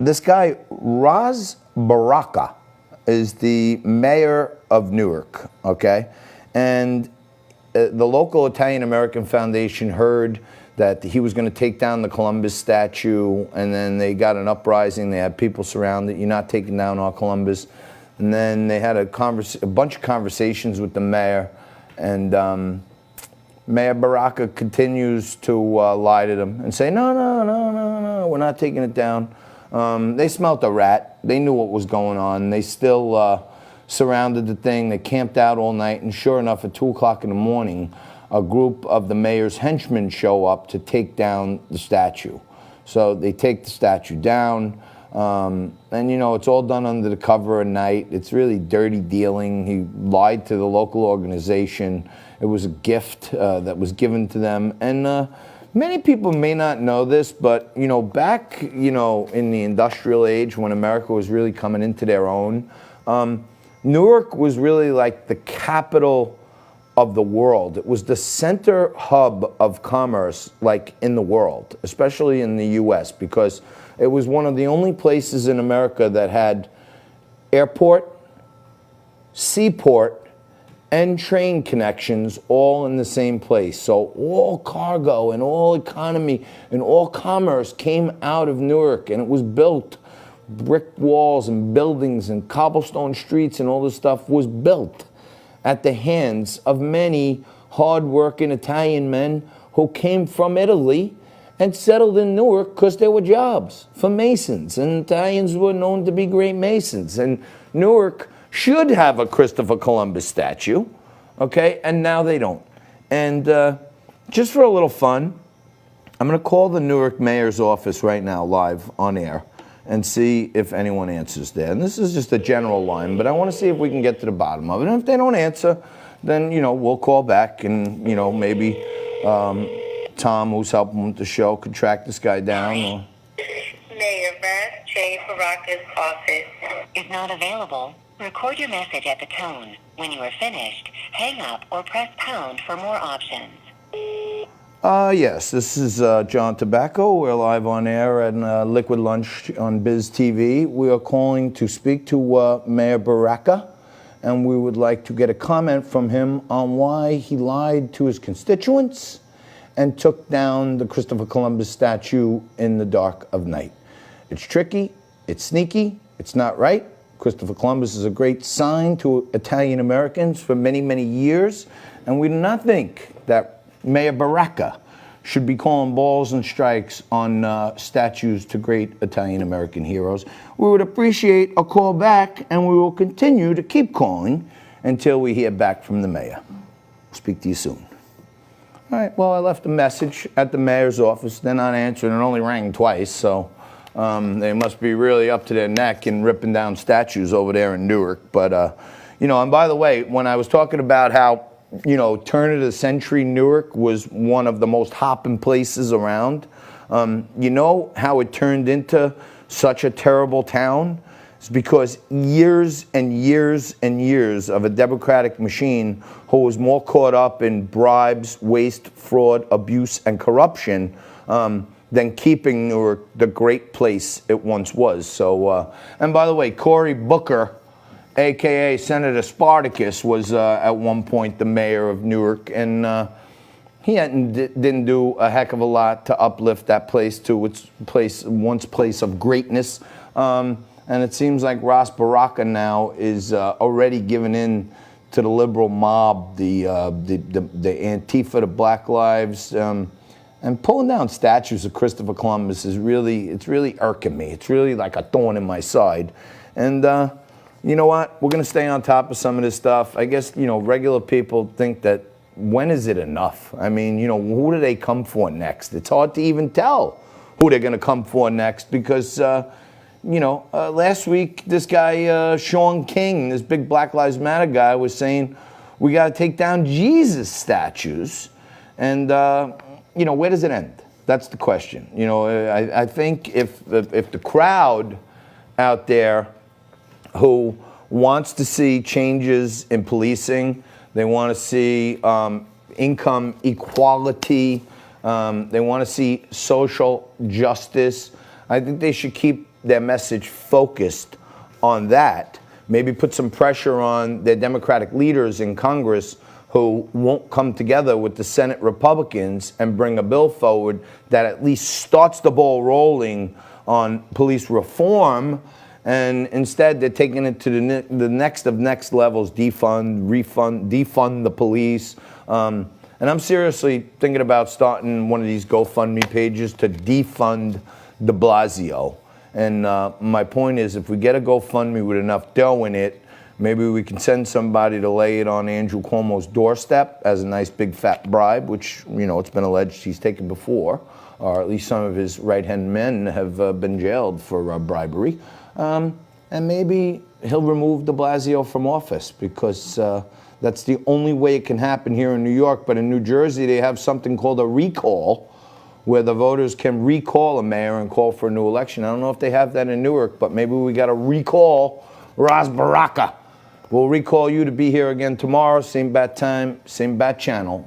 This guy, Ras Baraka, is the mayor of Newark, okay? And the local Italian-American Foundation heard that he was going to take down the Columbus statue, and then they got an uprising. They had people surrounded. You're not taking down our Columbus. And then they had a bunch of conversations with the mayor, and Mayor Baraka continues to lie to them and say, no, we're not taking it down. They smelt a rat. They knew what was going on. They still surrounded the thing. They camped out all night, and sure enough, at 2 o'clock in the morning, a group of the mayor's henchmen show up to take down the statue. So they take the statue down, and you know, it's all done under the cover of night. It's really dirty dealing. He lied to the local organization. It was a gift that was given to them, and many people may not know this, but you know, back in the industrial age when America was really coming into their own, Newark was really like the capital of the world. It was the center hub of commerce, like in the world, especially in the U.S., because it was one of the only places in America that had airport, seaport, and train connections all in the same place. So all cargo and all economy and all commerce came out of Newark, and it was built. Brick walls and buildings and cobblestone streets and all this stuff was built at the hands of many hard-working Italian men who came from Italy and settled in Newark because there were jobs for masons, and Italians were known to be great masons. And Newark should have a Christopher Columbus statue, okay? And now they don't. And just for a little fun, I'm going to call the Newark mayor's office right now live on air and see if anyone answers there. And this is just a general line, but I want to see if we can get to the bottom of it. And if they don't answer, then, you know, we'll call back and, you know, maybe Tom, who's helping with the show, could track this guy down. Or... Mayor Ras Baraka's office is not available. Record your message at the tone. When you are finished, hang up or press pound for more options. Yes, this is John Tobacco. We're live on air at Liquid Lunch on Biz TV. We are calling to speak to Mayor Baraka, and we would like to get a comment from him on why he lied to his constituents and took down the Christopher Columbus statue in the dark of night. It's tricky, it's sneaky, it's not right. Christopher Columbus is a great sign to Italian Americans for many, many years, and we do not think that Mayor Baraka should be calling balls and strikes on statues to great Italian American heroes. We would appreciate a call back, and we will continue to keep calling until we hear back from the mayor. Speak to you soon. All right, well, I left a message at the mayor's office. They're not answering. It only rang twice, so they must be really up to their neck in ripping down statues over there in Newark. But, you know, and by the way, when I was talking about how, you know, turn of the century Newark was one of the most hopping places around, you know how it turned into such a terrible town? It's because years and years and years of a democratic machine who was more caught up in bribes, waste, fraud, abuse, and corruption than keeping Newark the great place it once was. So, and by the way, Cory Booker, a.k.a. Senator Spartacus, was at one point the mayor of Newark, and he didn't do a heck of a lot to uplift that place to its once place of greatness. And it seems like Ras Baraka now is already giving in to the liberal mob, the Antifa, the Black Lives, and pulling down statues of Christopher Columbus is really irking me. It's really like a thorn in my side. And you know what? We're going to stay on top of some of this stuff. I guess, you know, regular people think that when is it enough? I mean, you know, who do they come for next? It's hard to even tell who they're going to come for next because, you know, last week this guy, Sean King, this big Black Lives Matter guy, was saying we got to take down Jesus statues. And, you know, where does it end? That's the question. You know, I think if the crowd out there who wants to see changes in policing, they want to see income equality, they want to see social justice, I think they should keep their message focused on that. Maybe put some pressure on their Democratic leaders in Congress who won't come together with the Senate Republicans and bring a bill forward that at least starts the ball rolling on police reform. And instead, they're taking it to the next of next levels: defund the police. And I'm seriously thinking about starting one of these GoFundMe pages to defund de Blasio. And my point is, if we get a GoFundMe with enough dough in it, maybe we can send somebody to lay it on Andrew Cuomo's doorstep as a nice big fat bribe, which, it's been alleged he's taken before, or at least some of his right-hand men have been jailed for bribery. And maybe he'll remove de Blasio from office, because that's the only way it can happen here in New York. But in New Jersey, they have something called a recall, where the voters can recall a mayor and call for a new election. I don't know if they have that in Newark, but maybe we got to recall Ras Baraka. We'll recall you to be here again tomorrow, same bat time, same bat channel.